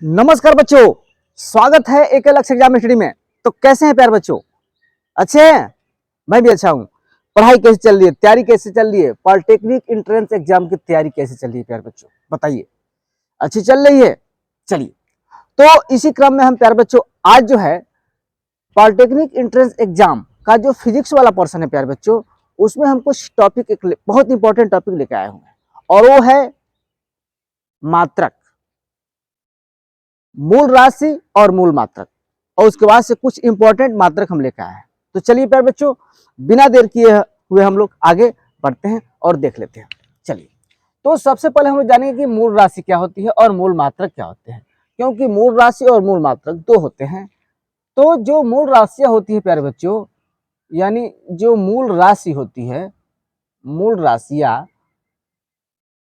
नमस्कार बच्चों, स्वागत है एक अलग एग्जाम स्टडी में। तो कैसे हैं प्यार बच्चों? अच्छे हैं? मैं भी अच्छा हूँ। पढ़ाई कैसे चल रही है, तैयारी कैसे चल रही है, पॉलिटेक्निक एंट्रेंस एग्जाम की तैयारी कैसे चल रही है प्यार बच्चों, बताइए। अच्छी चल रही है? चलिए, तो इसी क्रम में हम प्यार बच्चों आज जो है पॉलिटेक्निक एंट्रेंस एग्जाम का जो फिजिक्स वाला पोर्शन है प्यार बच्चों, उसमें हम कुछ टॉपिक एक बहुत इंपॉर्टेंट टॉपिक लेके आए हुए हैं और वो है मात्रक, मूल राशि और मूल मात्रक। और उसके बाद से कुछ इंपॉर्टेंट मात्रक हम लेकर आए हैं। तो चलिए प्यारे बच्चों, बिना देर किए हुए हम लोग आगे बढ़ते हैं और देख लेते हैं। चलिए, तो सबसे पहले हम जानेंगे कि मूल राशि क्या होती है और मूल मात्रक क्या होते हैं। क्योंकि मूल राशि और मूल मात्रक दो होते हैं। तो जो मूल राशियां होती है प्यारे बच्चों, यानी जो मूल राशि होती है, मूल राशियां,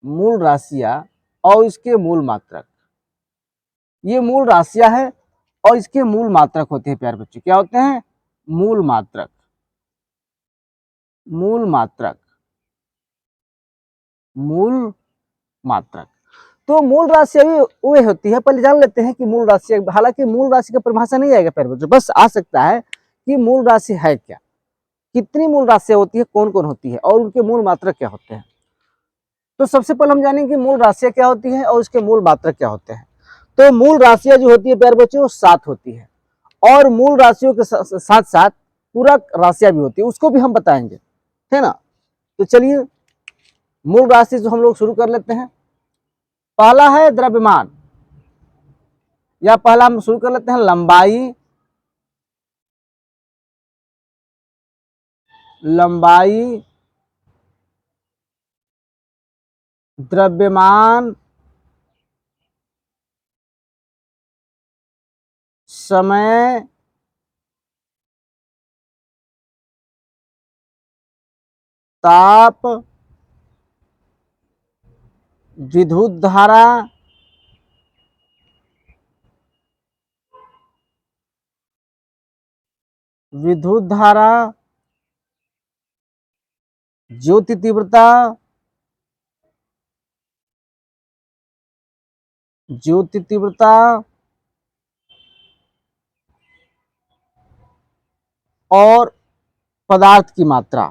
मूल राशियां और इसके मूल मात्रक, ये मूल राशियां है और इसके मूल मात्रक होते हैं प्यारे बच्चों। क्या होते हैं? मूल मात्रक, मूल मात्रक, मूल मात्रक। तो मूल राशि अभी वे होती है, पहले जान लेते हैं कि मूल राशि, हालांकि मूल राशि का परिभाषा नहीं आएगा प्यारे बच्चों, बस आ सकता है कि मूल राशि है क्या, कितनी मूल राशियां होती है, कौन कौन होती है और उनके मूल मात्रक क्या होते हैं। तो सबसे पहले हम जानेंगे कि मूल राशियां क्या होती है और उसके मूल मात्रक क्या होते हैं। तो मूल राशियां जो होती है प्यारे बच्चों, 7 होती है और मूल राशियों के साथ साथ पूरक राशियां भी होती है, उसको भी हम बताएंगे, है ना। तो चलिए, मूल राशि जो हम लोग शुरू कर लेते हैं। पहला है द्रव्यमान, या पहला हम शुरू कर लेते हैं लंबाई, लंबाई, द्रव्यमान, समय, ताप, विद्युत धारा, विद्युत धारा, ज्योति तीव्रता, ज्योति तीव्रता और पदार्थ की मात्रा,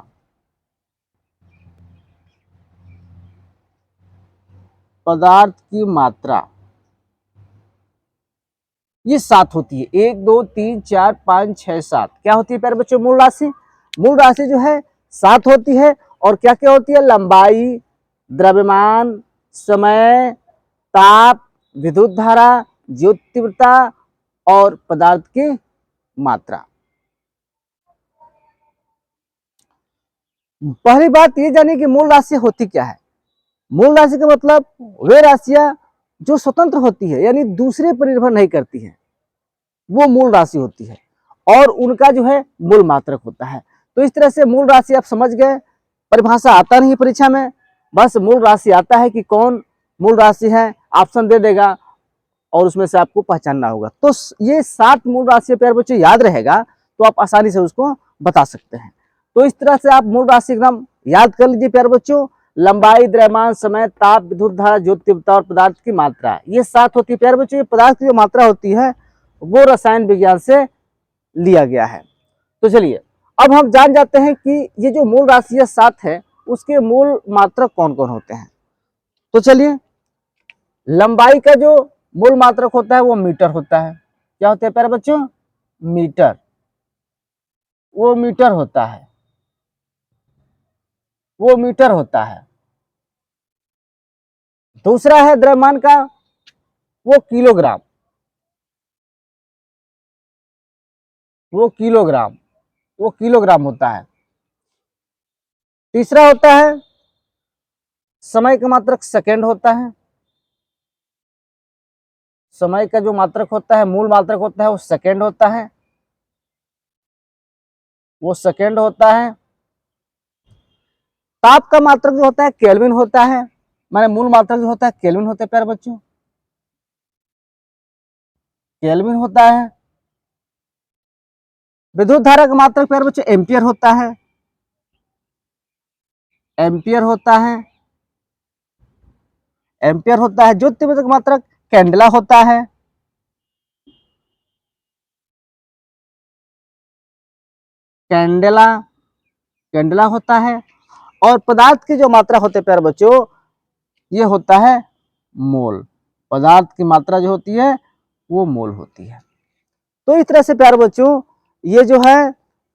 पदार्थ की मात्रा। ये 7 होती है। 1 2 3 4 5 6 7 क्या होती है प्यारे बच्चों? मूल राशि। मूल राशि जो है 7 होती है और क्या क्या होती है? लंबाई, द्रव्यमान, समय, ताप, विद्युत धारा, ज्योति तीव्रता और पदार्थ की मात्रा। पहली बात ये जानिए कि मूल राशि होती क्या है। मूल राशि का मतलब वे राशियां जो स्वतंत्र होती है, यानी दूसरे पर निर्भर नहीं करती है, वो मूल राशि होती है और उनका जो है मूल मात्रक होता है। तो इस तरह से मूल राशि आप समझ गए। परिभाषा आता नहीं परीक्षा में, बस मूल राशि आता है कि कौन मूल राशि है, ऑप्शन दे देगा और उसमें से आपको पहचानना होगा। तो ये 7 मूल राशि प्यारे बच्चों याद रहेगा तो आप आसानी से उसको बता सकते हैं। तो इस तरह से आप मूल राशि एकदम याद कर लीजिए प्यारे बच्चों। लंबाई, द्रव्यमान, समय, ताप, विद्युत धारा, ज्योति तीव्रता और पदार्थ की मात्रा, ये 7 होती है प्यारे बच्चों। ये पदार्थ की जो मात्रा होती है वो रसायन विज्ञान से लिया गया है। तो चलिए, अब हम जान जाते हैं कि ये जो मूल राशि 7 है उसके मूल मात्रक कौन कौन होते हैं। तो चलिए, लंबाई का जो मूल मात्रक होता है वो मीटर होता है। क्या होता है प्यारे बच्चों? मीटर। वो मीटर होता है, वो मीटर होता है। दूसरा है द्रव्यमान का, वो किलोग्राम, वो किलोग्राम, वो किलोग्राम होता है। तीसरा होता है समय का मात्रक, सेकंड होता है। समय का जो मात्रक होता है, मूल मात्रक होता है, वो सेकंड होता है, वो सेकंड होता है। ताप का मात्रक जो होता है केल्विन होता है, माने मूल मात्रक जो होता है केल्विन होता है प्यारे बच्चों, केल्विन होता है। विद्युत धारा का मात्रक प्यारे बच्चों एम्पियर होता है, एम्पियर होता है, एम्पियर होता है। ज्योति तीव्रता का मात्रक कैंडेला होता है, कैंडेला, कैंडेला होता है। और पदार्थ की जो मात्रा होते हैं प्यारे बच्चों, ये होता है मोल। पदार्थ की मात्रा जो होती है वो मोल होती है। तो इस तरह से प्यारे बच्चों ये जो है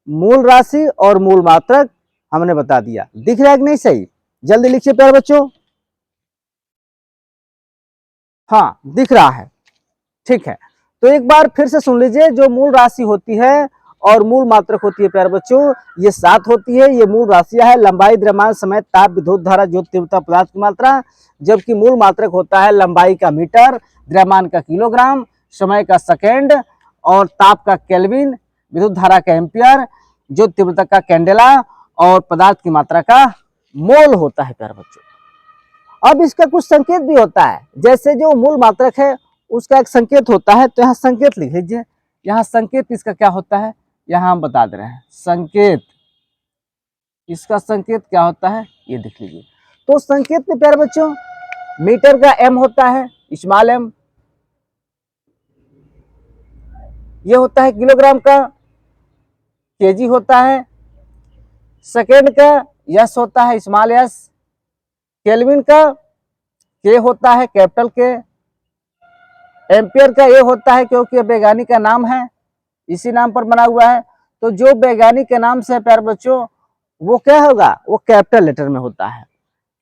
मूल राशि और मूल मात्रक हमने बता दिया। दिख रहा है कि नहीं सही? जल्दी लिखिए प्यारे बच्चों। हाँ, दिख रहा है, ठीक है। तो एक बार फिर से सुन लीजिए, जो मूल राशि होती है और मूल मात्रक होती है प्यारे बच्चों, ये 7 होती है। ये मूल राशियां है लंबाई, द्रव्यमान, समय, ताप, विद्युत धारा, ज्योति तीव्रता, पदार्थ की मात्रा। जबकि मूल मात्रक होता है लंबाई का मीटर, द्रव्यमान का किलोग्राम, समय का सेकेंड और ताप का केल्विन, विद्युत धारा का एम्पियर, ज्योति तीव्रता का कैंडेला और पदार्थ की मात्रा का मोल होता है प्यारे बच्चों। अब इसका कुछ संकेत भी होता है, जैसे जो मूल मात्रक है उसका एक संकेत होता है, तो यहाँ संकेत लिख लीजिए। यहाँ संकेत इसका क्या होता है, यहाँ हम बता दे रहे हैं। संकेत, इसका संकेत क्या होता है ये देख लीजिए। तो संकेत में प्यारे बच्चों मीटर का एम होता है, स्मॉल एम, ये होता है किलोग्राम का, केजी होता है, सेकेंड का यस होता है, स्मॉल एस, केल्विन का के होता है, कैपिटल के, एम्पियर का ए होता है क्योंकि वैज्ञानिक का नाम है, इसी नाम पर बना हुआ है। तो जो वैज्ञानिक के नाम से प्यारे बच्चों वो क्या होगा, वो कैपिटल लेटर में होता है।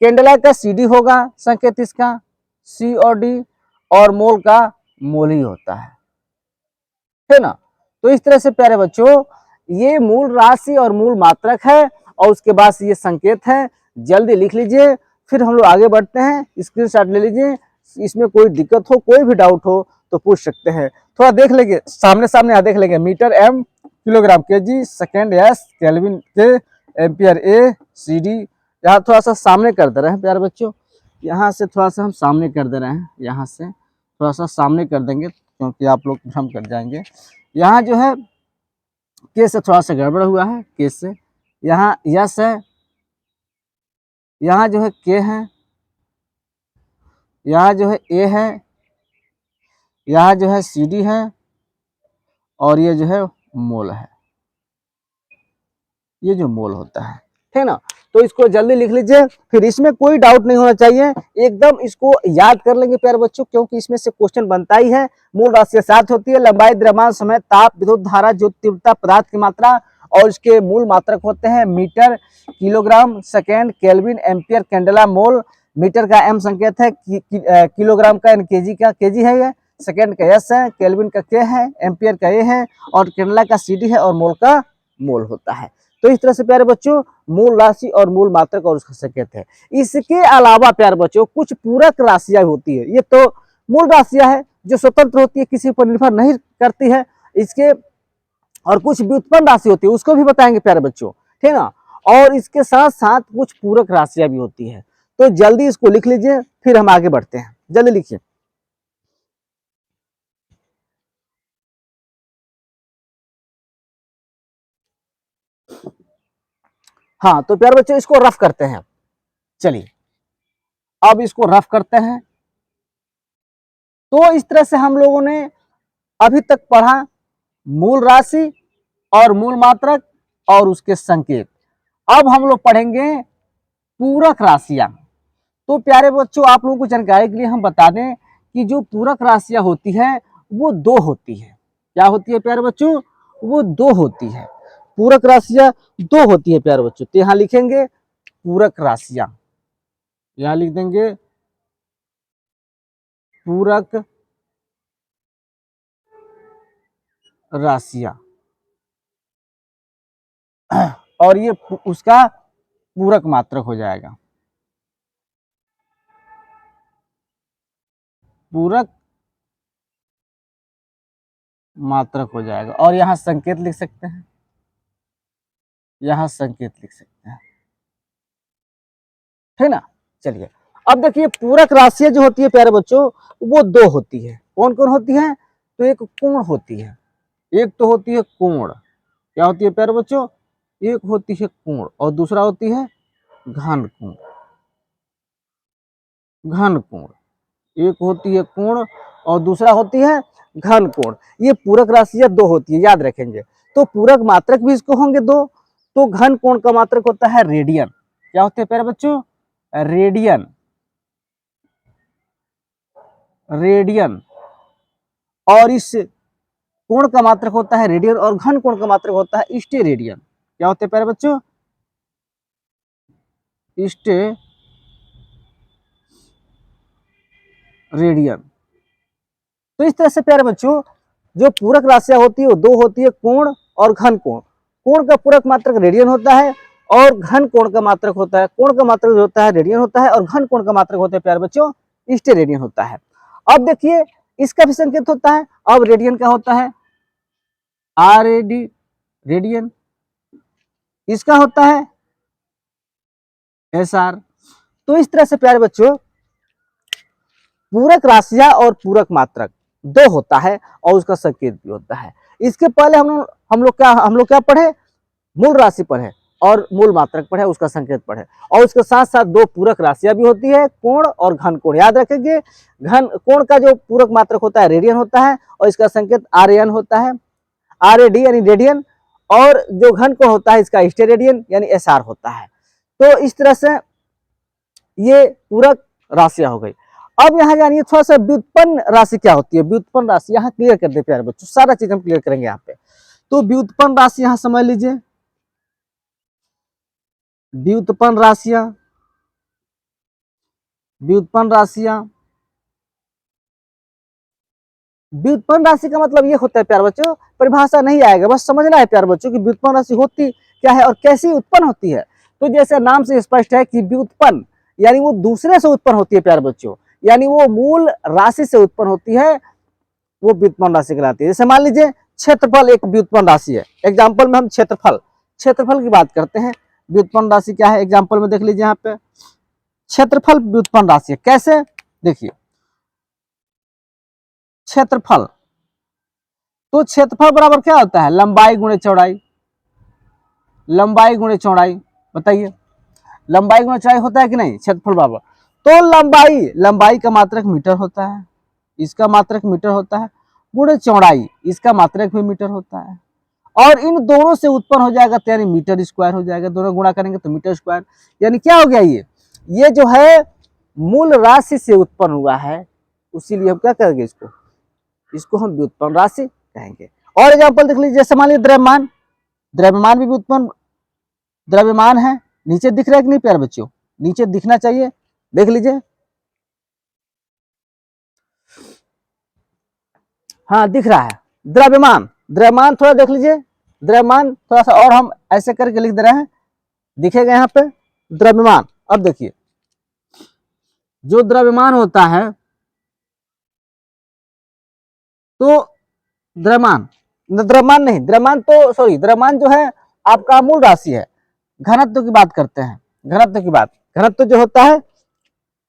कैंडेला का सीडी होगा संकेत इसका, सी और डी, और मोल का मोल ही होता है ना। तो इस तरह से प्यारे बच्चों ये मूल राशि और मूल मात्रक है और उसके बाद ये संकेत है। जल्दी लिख लीजिए, फिर हम लोग आगे बढ़ते हैं। स्क्रीनशॉट ले लीजिए, इसमें कोई दिक्कत हो, कोई भी डाउट हो तो पूछ सकते हैं। थोड़ा देख लेंगे, सामने सामने देख लेंगे। Metre m, kilogram kg, second s, kelvin K, ampere A, c d. यहाँ थोड़ा सा सामने कर दे रहे हैं प्यारे बच्चों, यहाँ से थोड़ा सा हम सामने कर दे रहे हैं, यहाँ से थोड़ा सा सामने कर देंगे क्योंकि आप लोग भ्रम कर जाएंगे। यहाँ जो है के से थोड़ा सा गड़बड़ हुआ है, के से। यहाँ यस है, यहाँ जो है के है, यहाँ जो है ए है, यहाँ जो है सी डी है और ये जो है मोल है, ये जो मोल होता है, ठीक ना। तो इसको जल्दी लिख लीजिए, फिर इसमें कोई डाउट नहीं होना चाहिए, एकदम इसको याद कर लेंगे प्यारे बच्चों, क्योंकि इसमें से क्वेश्चन बनता ही है। मूल राशि 7 होती है, लंबाई, द्रव्यमान, समय, ताप, विद्युत धारा, ज्योति तीव्रता, पदार्थ की मात्रा, और इसके मूल मात्रक होते हैं metre, kilogram, second, kelvin, ampere, candela, mole. Metre का एम संकेत है, किलोग्राम का यानी केजी का केजी है, ये सेकेंड का एस है, केल्विन का के है, एम्पियर का ए है और कैंडेला का सी डी है और मोल का मोल होता है। तो इस तरह से प्यारे बच्चों मूल राशि और मूल मात्रक और उसका संकेत है। इसके अलावा प्यारे बच्चों कुछ पूरक राशियां होती है। ये तो मूल राशियां है जो स्वतंत्र होती है, किसी पर निर्भर नहीं करती है। इसके और कुछ व्युत्पन्न राशि होती है, उसको भी बताएंगे प्यारे बच्चों, ठीक ना। और इसके साथ साथ कुछ पूरक राशियां भी होती है। तो जल्दी इसको लिख लीजिए, फिर हम आगे बढ़ते हैं। जल्दी लिखिए। हाँ, तो प्यारे बच्चों इसको रफ करते हैं। चलिए अब इसको रफ करते हैं। तो इस तरह से हम लोगों ने अभी तक पढ़ा मूल राशि और मूल मात्रक और उसके संकेत। अब हम लोग पढ़ेंगे पूरक राशियां। तो प्यारे बच्चों आप लोगों को जानकारी के लिए हम बता दें कि जो पूरक राशियां होती है वो 2 होती है। क्या होती है प्यारे बच्चों? वो 2 होती है। पूरक राशियां 2 होती है प्यारे बच्चों। तो यहाँ लिखेंगे पूरक राशियां, यहाँ लिख देंगे पूरक राशियां, और ये उसका पूरक मात्रक हो जाएगा, पूरक मात्रक हो जाएगा। और यहाँ संकेत लिख सकते हैं, यहाँ संकेत लिख सकते हैं, ठीक ना। चलिए अब देखिए पूरक राशियां जो होती है प्यारे बच्चों वो 2 होती है। कौन कौन होती है? तो एक कोण होती है, एक तो होती है कोण। क्या होती है प्यारे बच्चों? एक होती है कोण और दूसरा होती है घन कोण। घन कोण, एक होती है कोण और दूसरा होती है घन कोण। ये पूरक राशियां 2 होती है, याद रखेंगे। तो पूरक मात्रक भी इसको होंगे दो। तो घन कोण का मात्रक होता है रेडियन। क्या होते हैं प्यारे बच्चों? रेडियन। रेडियन। और इस कोण का मात्रक होता है रेडियन और घन कोण का मात्रक होता है स्टेरेडियन। क्या होते हैं प्यारे बच्चों? स्टेरेडियन। तो इस तरह से प्यारे बच्चों जो पूरक राशियां होती है वो दो होती है, कोण और घन कोण। कोण का पूरक मात्रक रेडियन होता है और घन कोण का मात्रक होता है, कोण का मात्रक जो होता है रेडियन होता है और घन कोण का मात्रक होता है प्यारे बच्चों स्टेरेडियन होता है। अब देखिए इसका भी संकेत होता है। अब रेडियन का होता है RAD, रेडियन। इसका होता है SR। तो इस तरह से प्यारे बच्चों पूरक राशियां और पूरक मात्रक दो होता है और उसका संकेत भी होता है। इसके पहले हम लोग क्या पढ़े? मूल राशि पढ़े और मूल मात्रक पढ़े, उसका संकेत पढ़े। और उसके साथ साथ दो पूरक राशियां भी होती है, कोण और घन कोण। याद रखेंगे घन कोण का जो पूरक मात्रक होता है रेडियन होता है और इसका संकेत RAN होता है, RAD यानी रेडियन। और जो घन कोण होता है इसका स्टेरेडियन यानी SR होता है। तो इस तरह से ये पूरक राशियां हो गई। अब यहाँ जानिए थोड़ा सा व्युत्पन्न राशि क्या होती है। व्युत्पन्न राशि यहाँ क्लियर कर दे प्यारे बच्चों, सारा चीज हम क्लियर करेंगे यहाँ पे। तो व्युत्पन्न राशि यहाँ समझ लीजिए, व्युत्पन्न राशियां, व्युत्पन्न राशियां। व्युत्पन्न राशि का मतलब ये होता है प्यारे बच्चों, परिभाषा नहीं आएगा, बस समझना है प्यारे बच्चों कि व्युत्पन्न राशि होती क्या है और कैसे उत्पन्न होती है। तो जैसे नाम से स्पष्ट है कि व्युत्पन्न यानी वो दूसरे से उत्पन्न होती है प्यारे बच्चों, यानी वो मूल राशि से उत्पन्न होती है, वो व्युत्पन्न राशि कहलाती है। जैसे मान लीजिए क्षेत्रफल एक व्युत्पन्न राशि है। एग्जाम्पल में हम क्षेत्रफल की बात करते हैं। व्युत्पन्न राशि क्या है एग्जाम्पल में देख लीजिए यहाँ पे, क्षेत्रफल व्युत्पन्न राशि है। कैसे? देखिए क्षेत्रफल, तो क्षेत्रफल बराबर क्या होता है? लंबाई गुणे चौड़ाई। लंबाई गुणे चौड़ाई, बताइए लंबाई गुणे चौड़ाई होता है कि नहीं? क्षेत्रफल बराबर, तो लंबाई का मात्रक मीटर होता है, इसका मात्रक मीटर होता है, गुणे चौड़ाई इसका मात्रक भी मीटर होता है। और इन दोनों से उत्पन्न हो जाएगा तो यानी मीटर स्क्वायर हो जाएगा। दोनों गुणा करेंगे तो मीटर स्क्वायर, यानी क्या हो गया? ये जो है मूल राशि से उत्पन्न हुआ है, उसीलिए हम क्या करेंगे इसको हम व्युत्पन्न राशि कहेंगे। और एग्जाम्पल देख लीजिए, जैसे मान लीजिए द्रव्यमान, द्रव्यमान भी व्युत्पन्न द्रव्यमान है। नीचे दिख रहा है कि नहीं प्यारे बच्चों? नीचे दिखना चाहिए, देख लीजिए। हाँ दिख रहा है द्रव्यमान। द्रव्यमान थोड़ा देख लीजिए, द्रव्यमान थोड़ा सा और हम ऐसे करके लिख दे रहे हैं, दिखेगा यहाँ पे द्रव्यमान। अब देखिए जो द्रव्यमान होता है, तो द्रव्यमान जो है आपका मूल राशि है। घनत्व की बात करते हैं, घनत्व जो होता है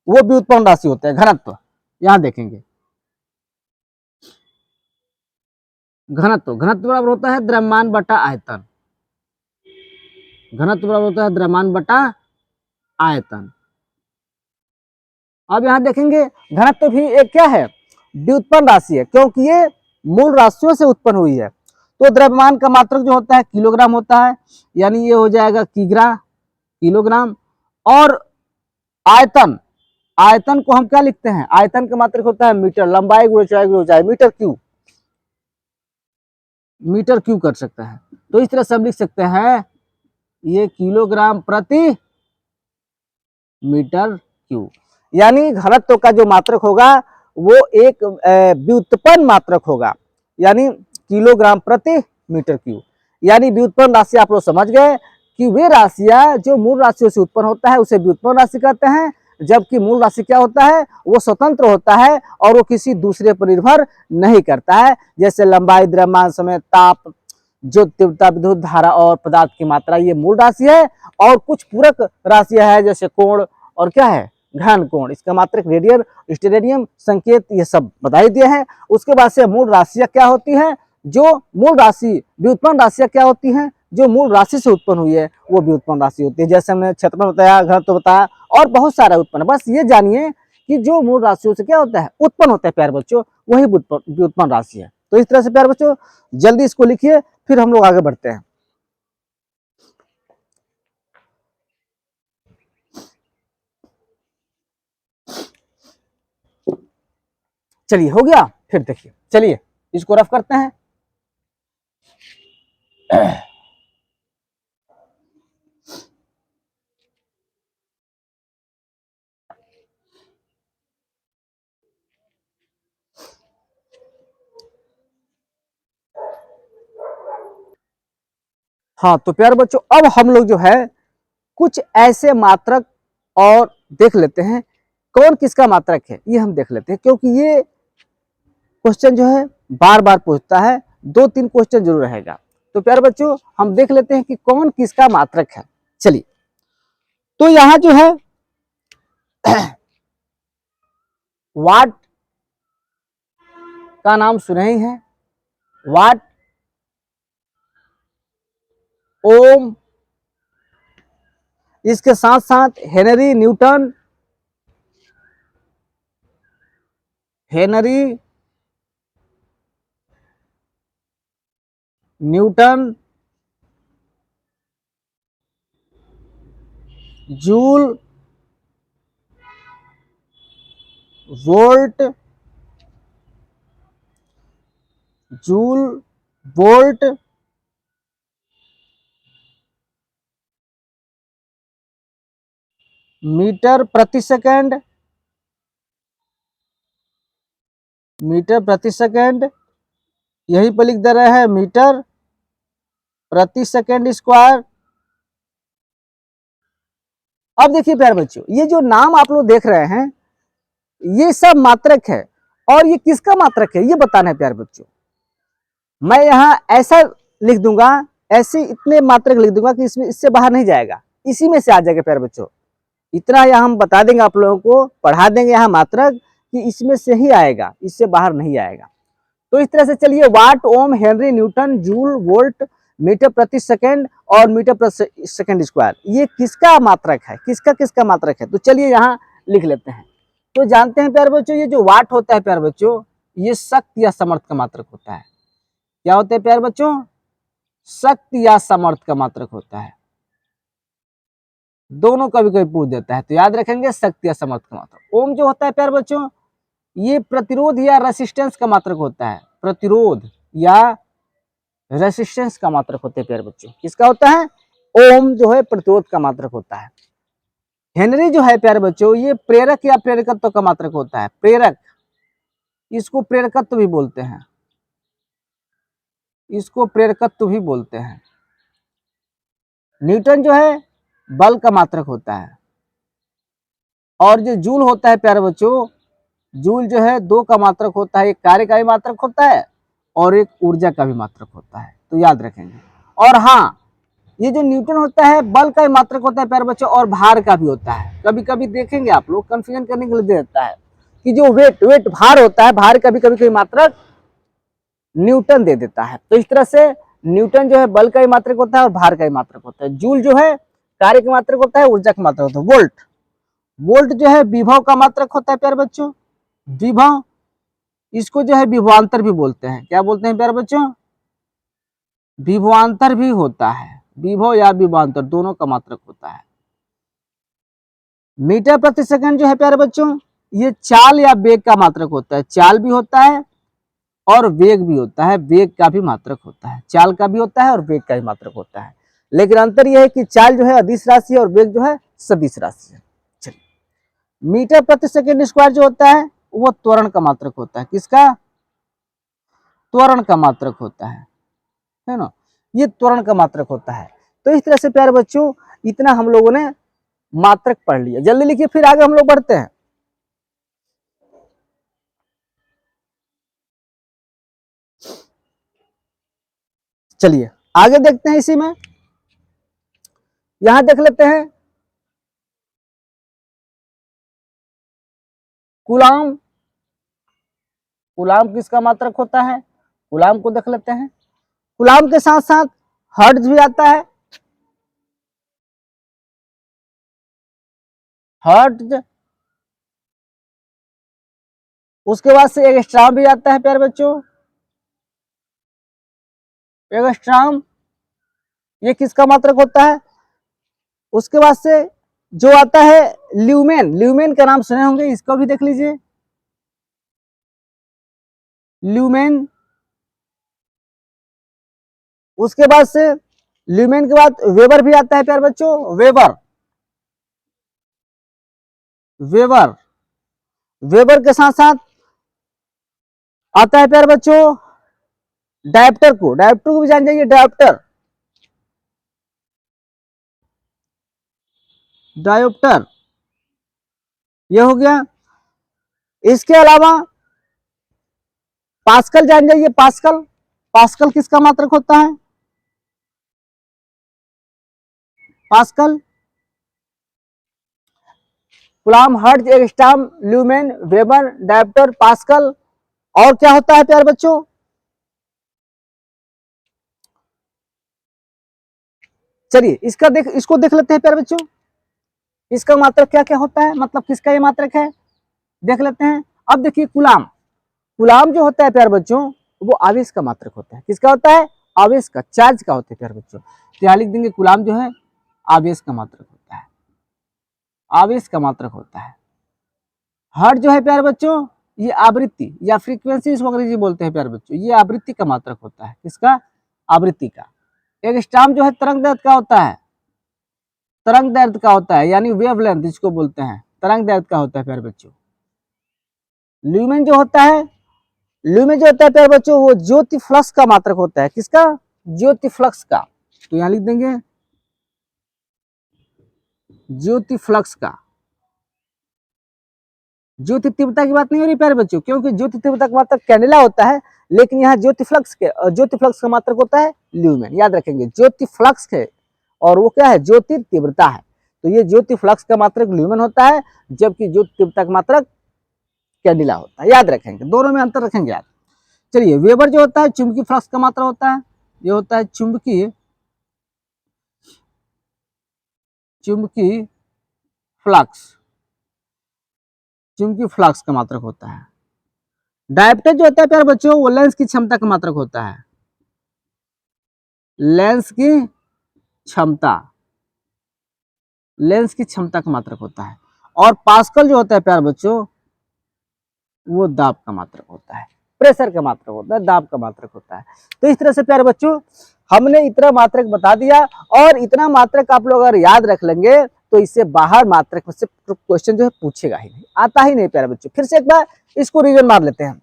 वो व्युत्पन्न राशि होता है। घनत्व यहां देखेंगे, घनत्व बराबर होता है द्रव्यमान बटा आयतन। घनत्व बराबर होता है द्रव्यमान बटा आयतन। अब यहां देखेंगे घनत्व भी एक क्या है? व्युत्पन्न राशि है, क्योंकि ये मूल राशियों से उत्पन्न हुई है। तो द्रव्यमान का मात्रक जो होता है किलोग्राम होता है, यानी ये हो जाएगा किलोग्राम। और आयतन को हम क्या लिखते हैं? आयतन का मात्रक होता है मीटर। लंबाई गुणे चौड़ाई हो जाए मीटर क्यूब कर सकता है। तो इस तरह से हम लिख सकते हैं ये किलोग्राम प्रति मीटर क्यूब। यानी घनत्व का जो मात्रक होगा वो एक व्युत्पन्न मात्रक होगा, यानी किलोग्राम प्रति मीटर क्यूब। यानी व्युत्पन्न राशि आप लोग समझ गए कि वे राशियां जो मूल राशियों से उत्पन्न होता है उसे व्युत्पन्न राशि कहते हैं, जबकि मूल राशि क्या होता है? वो स्वतंत्र होता है और वो किसी दूसरे पर निर्भर नहीं करता है। जैसे लंबाई, द्रव्यमान, समय, ताप, जो तीव्रता, विद्युत धारा और पदार्थ की मात्रा, ये मूल राशि है। और कुछ पूरक राशियां है जैसे कोण और क्या है? घन कोण, इसका मात्रक रेडियन, स्टेरेडियम, संकेत, ये सब बता ही दिए हैं। उसके बाद से मूल राशियां क्या होती हैं? जो मूल राशि व्युत्पन्न राशियां क्या होती हैं? जो मूल राशि से उत्पन्न हुई है वो व्युत्पन्न राशि होती है। जैसे हमने क्षेत्रफल बताया, घनत्व बताया और बहुत सारा उत्पन्न। बस ये जानिए कि जो मूल राशियों से क्या होता है? उत्पन्न होता है प्यारे बच्चों, वही व्युत्पन्न राशि है। तो इस तरह से प्यारे बच्चों जल्दी इसको लिखिए, फिर हम लोग आगे बढ़ते हैं। चलिए हो गया, फिर देखिए, चलिए इसको रफ करते हैं। हाँ तो प्यारे बच्चों, अब हम लोग जो है कुछ ऐसे मात्रक और देख लेते हैं, कौन किसका मात्रक है ये हम देख लेते हैं, क्योंकि ये क्वेश्चन जो है बार बार पूछता है, 2-3 क्वेश्चन जरूर रहेगा। तो प्यारे बच्चों हम देख लेते हैं कि कौन किसका मात्रक है। चलिए, तो यहां जो है वाट का नाम सुने ही है, वाट, ओम, इसके साथ साथ henry newton, henry newton, joule, volt, joule, volt, metre प्रति सेकंड, मीटर प्रति सेकंड, यहीं पर लिख दे रहे हैं मीटर प्रति सेकंड स्क्वायर। अब देखिए प्यारे बच्चों, ये जो नाम आप लोग देख रहे हैं ये सब मात्रक है, और ये किसका मात्रक है ये बताना है प्यारे बच्चों। मैं यहाँ ऐसा लिख दूंगा, ऐसे इतने मात्रक लिख दूंगा कि इसमें इससे बाहर नहीं जाएगा, इसी में से आ जाएगा प्यारे बच्चों। इतना यहाँ हम बता देंगे आप लोगों को, पढ़ा देंगे यहाँ मात्रक कि इसमें से ही आएगा, इससे बाहर नहीं आएगा। तो इस तरह से चलिए, watt, ohm, henry newton, joule, volt, metre प्रति सेकंड और मीटर प्रति सेकंड स्क्वायर, ये किसका मात्रक है, किसका किसका मात्रक है। तो चलिए यहाँ लिख लेते हैं। तो जानते हैं प्यारे बच्चों, ये जो वाट होता है प्यारे बच्चों, ये शक्ति या सामर्थ्य का मात्रक होता है। क्या होता है प्यारे बच्चों? शक्ति या सामर्थ्य का मात्रक होता है। दोनों कभी कभी पूछ देता है, तो याद रखेंगे शक्ति या सामर्थ्य का मात्रक। ओम जो होता है प्यारे बच्चों, ये प्रतिरोध या रेसिस्टेंस का मात्रक होता है, प्रतिरोध या रेसिस्टेंस का मात्रक होता है प्यारे बच्चों। किसका होता है? ओम जो है प्रतिरोध का मात्रक होता है। हेनरी जो है प्यारे बच्चों, ये प्रेरक या प्रेरकत्व का मात्रक होता है, प्रेरक, इसको प्रेरकत्व भी बोलते हैं, इसको प्रेरकत्व भी बोलते हैं। न्यूटन जो है बल का मात्रक होता है, और जो जूल होता है प्यारे बच्चों, जूल जो है दो का मात्रक होता है, एक कार्य का भी मात्रक होता है और एक ऊर्जा का भी मात्रक होता है, तो याद रखेंगे। और हाँ, ये जो न्यूटन होता है बल का भी मात्रक होता है प्यारे बच्चों, और भार का भी होता है। कभी कभी देखेंगे आप लोग, कंफ्यूजन करने के लिए दे देता है कि जो वेट भार होता है, भार का भी कभी कभी मात्रक न्यूटन दे देता है। तो इस तरह से न्यूटन जो है बल का भी मात्रक होता है और भार का भी मात्रक होता है। जूल जो है कार्य का मात्रक होता है, ऊर्जा का मात्रक होता है। वोल्ट, वोल्ट जो है विभव का मात्रक होता है प्यारे बच्चों, विभव, इसको जो है विभवांतर भी बोलते हैं। क्या बोलते हैं प्यारे बच्चों? विभवांतर भी होता है, विभव या विभवांतर दोनों का मात्रक होता है। मीटर प्रति सेकंड जो है प्यारे बच्चों, ये चाल या वेग का मात्रक होता है, चाल भी होता है और वेग भी होता है, वेग का भी मात्रक होता है, चाल का भी होता है और वेग का भी मात्रक होता है। लेकिन अंतर यह है कि चाल जो है अदिश राशि है और वेग जो है सदिश राशि है। चलिए, मीटर प्रति सेकंड स्क्वायर जो होता है वो त्वरण का मात्रक होता है। किसका? त्वरण का मात्रक होता है ना, ये त्वरण का मात्रक होता है। तो इस तरह से प्यारे बच्चों इतना हम लोगों ने मात्रक पढ़ लिया। जल्दी लिखिए, फिर आगे हम लोग बढ़ते हैं। चलिए आगे देखते हैं। इसी में यहां देख लेते हैं कूलाम, कूलाम किसका मात्रक होता है, कूलाम को देख लेते हैं। कूलाम के साथ साथ हर्ट्ज भी आता है, हर्ट्ज, उसके बाद से एक एक्स्ट्रा भी आता है प्यारे बच्चों, एंगस्ट्रॉम, ये किसका मात्रक होता है। उसके बाद से जो आता है ल्यूमेन, ल्यूमेन का नाम सुने होंगे, इसको भी देख लीजिए, ल्यूमेन। उसके बाद से ल्यूमेन के बाद वेबर भी आता है प्यारे बच्चों, वेबर, वेबर, वेबर के साथ साथ आता है प्यारे बच्चों डायप्टर को, डायप्टर को भी जान जाइए, डायप्टर, डायोप्टर, ये हो गया। इसके अलावा पास्कल जान जाइए, पास्कल, पास्कल किसका मात्रक होता है, pascal, Coulomb, hertz, angstrom, lumen, weber, dioptre, pascal. और क्या होता है प्यारे बच्चों, चलिए इसको देख लेते हैं प्यारे बच्चों, इसका मात्रक क्या क्या होता है, मतलब किसका ये मात्रक है, देख लेते हैं। अब देखिए कूलॉम, कूलॉम जो होता है प्यारे बच्चों वो आवेश का मात्रक होता है, किसका होता है, आवेश का, चार्ज का होता है प्यारे बच्चों। तो यहाँ लिख देंगे कूलॉम जो है आवेश का मात्रक होता है, आवेश का मात्रक होता है। हर्ट्ज जो है प्यारे बच्चों ये आवृत्ति या फ्रीक्वेंसी इसको अंग्रेजी बोलते हैं प्यारे बच्चों, ये आवृत्ति का मात्रक होता है, किसका, आवृत्ति का। एंगस्ट्रॉम जो है तरंग दैर्ध्य का होता है, तरंग दैर्ध्य का होता है, यानी वेवलेंथ जिसको बोलते हैं, तरंग दैर्ध्य का होता है प्यारे बच्चों। ल्यूमेन जो होता है, ल्यूमेन जो होता है प्यारे बच्चों वो ज्योति फ्लक्स का मात्रक होता है, किसका, ज्योति फ्लक्स का। तो यहां लिख देंगे ज्योति फ्लक्स का। ज्योति तीव्रता की बात नहीं हो रही प्यारे बच्चों, क्योंकि ज्योति तीव्रता का मात्रक कैंडेला होता है, लेकिन यहाँ ज्योति फ्लक्स के, ज्योति फ्लक्स का मात्रक होता है ल्यूमेन, याद रखेंगे ज्योति फ्लक्स है और वो क्या है, ज्योति तीव्रता है। तो ये ज्योति फ्लक्स का मात्रक ल्यूमेन होता है, जबकि ज्योति तीव्रता का मात्रक कैंडेला होता है, याद रखेंगे, दोनों में अंतर रखेंगे याद। चलिए वेबर जो होता है चुंबकीय फ्लक्स का मात्रा होता है, ये होता है चुंबकीय, चुंबकीय फ्लक्स, चुंबकीय फ्लक्स का मात्रक होता है। डायप्टर जो होता है प्यारे बच्चों वो लेंस की क्षमता का मात्रक होता है, लेंस की क्षमता, लेंस की क्षमता का मात्रक होता है। और पास्कल जो होता है प्यारे बच्चों वो दाब का मात्रक होता है, प्रेशर का मात्रक होता है, दाब का मात्रक होता है। तो इस तरह से प्यारे बच्चों हमने इतना मात्रक बता दिया, और इतना मात्रक आप लोग अगर याद रख लेंगे तो इससे बाहर मात्रक से क्वेश्चन जो है पूछेगा ही नहीं, आता ही नहीं प्यारे बच्चों। फिर से एक बार इसको रिवीजन मार लेते हैं।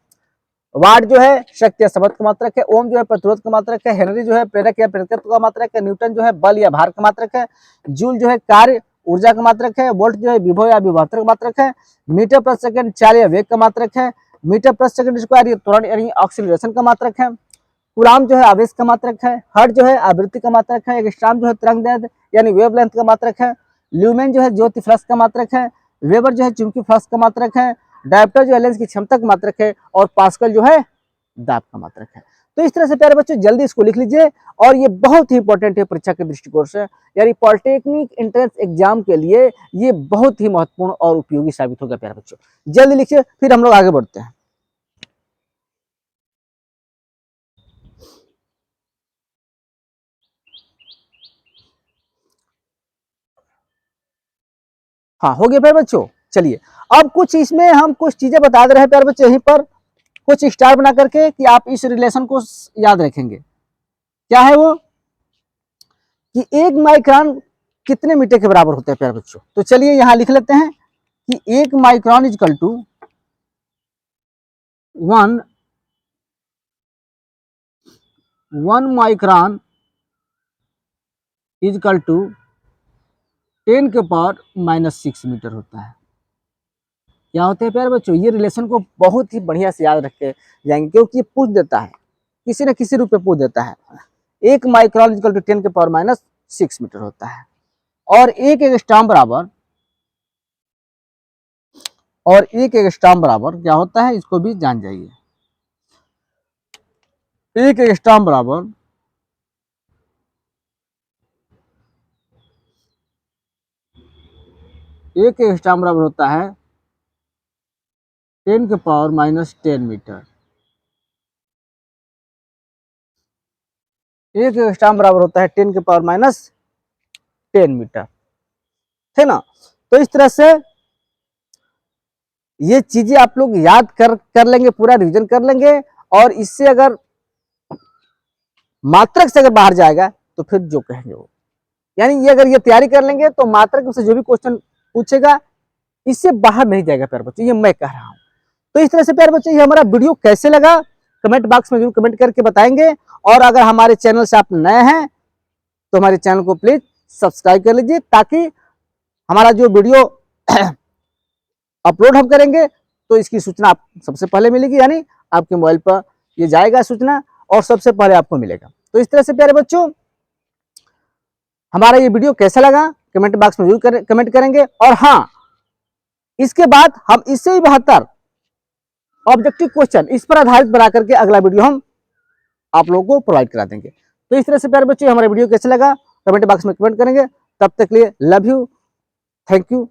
वाट जो है शक्ति या समर्थ का मात्रक है, ओम जो है प्रतिरोध का मात्रक है, हेनरी जो है प्रेरक या प्रेरकत्व का मात्रक है, न्यूटन जो है बल या भार का मात्रक है, जूल जो है कार्य ऊर्जा का मात्रक है, वोल्ट जो है विभव या विभवांतर का मात्रक है, मीटर प्रति सेकंड चाल या वेग का मात्रक है, मीटर प्रति सेकंड स्क्वायर ये त्वरण यानी ऑक्सीलरेशन का मात्रक है, कूलॉम जो है आवेश का मात्रक है, हर्ट्ज जो है आवृत्ति का मात्रक है, एंगस्ट्रॉम जो है तरंग दैर्ध्य यानी वेवलेंथ का मात्रक है, ल्यूमेन जो है ज्योति फ्लक्स का मात्रक है, वेबर जो है चुंबकीय फ्लक्स का मात्रक है, डायप्टर जो है लेंस की क्षमता का मात्रक है, और पास्कल जो है दाब का मात्रक है। तो इस तरह से प्यारे बच्चों जल्दी इसको लिख लीजिए, और ये बहुत ही इंपॉर्टेंट है परीक्षा के दृष्टिकोण से, यानी पॉलिटेक्निक एंट्रेंस एग्जाम के लिए ये बहुत ही महत्वपूर्ण और उपयोगी साबित होगा प्यारे बच्चों। जल्दी लिखिए, फिर हम लोग आगे बढ़ते हैं। हाँ हो गया प्यारे बच्चों। चलिए अब कुछ इसमें हम कुछ चीजें बता दे रहे हैं प्यारे बच्चों, यहीं पर कुछ स्टार बना करके कि आप इस रिलेशन को याद रखेंगे। क्या है वो कि एक माइक्रोन कितने मीटर के बराबर होता है प्यारे बच्चों। तो चलिए यहां लिख लेते हैं कि एक micron equal to 1 micron equal to 10⁻⁻6 metre होता है। क्या होते हैं प्यारे बच्चों, ये रिलेशन को बहुत ही बढ़िया से याद रख के जाएंगे, क्योंकि ये पूछ देता है, किसी न किसी रूप में पूछ देता है। एक माइक्रोन इजकल टू 10⁻⁻6 मीटर होता है, और एक एंगस्ट्रॉम बराबर, और एक एंगस्ट्रॉम बराबर क्या होता है इसको भी जान जाइए। एक एंगस्ट्रॉम बराबर एक एंगस्ट्रॉम बराबर होता है 10⁻⁻10 मीटर। 1 एंगस्ट्रॉम बराबर होता है 10 के पावर माइनस 10 मीटर, है ना। तो इस तरह से ये चीजें आप लोग याद कर लेंगे, पूरा रिवीजन कर लेंगे, और इससे अगर मात्रक से अगर बाहर जाएगा तो फिर जो कहेंगे वो, यानी ये अगर ये तैयारी कर लेंगे तो मात्रक से जो भी क्वेश्चन पूछेगा इससे बाहर नहीं जाएगा प्यारे बच्चों, ये मैं कह रहा हूं। तो इस तरह से प्यारे बच्चों ये हमारा वीडियो कैसे लगा कमेंट बॉक्स में जरूर कमेंट करके बताएंगे, और अगर हमारे चैनल से आप नए हैं तो हमारे चैनल को प्लीज सब्सक्राइब कर लीजिए, ताकि हमारा जो वीडियो अपलोड हम करेंगे तो इसकी सूचना आप सबसे पहले मिलेगी, यानी आपके मोबाइल पर ये जाएगा सूचना और सबसे पहले आपको मिलेगा। तो इस तरह से प्यारे बच्चों हमारा ये वीडियो कैसा लगा कमेंट बॉक्स में जरूर कमेंट करेंगे, और हाँ इसके बाद हम इससे भी बेहतर ऑब्जेक्टिव क्वेश्चन इस पर आधारित बना करके अगला वीडियो हम आप लोगों को प्रोवाइड करा देंगे। तो इस तरह से प्यारे बच्चों हमारा वीडियो कैसा लगा कमेंट बॉक्स में कमेंट करेंगे। तब तक के लिए लव यू, थैंक यू।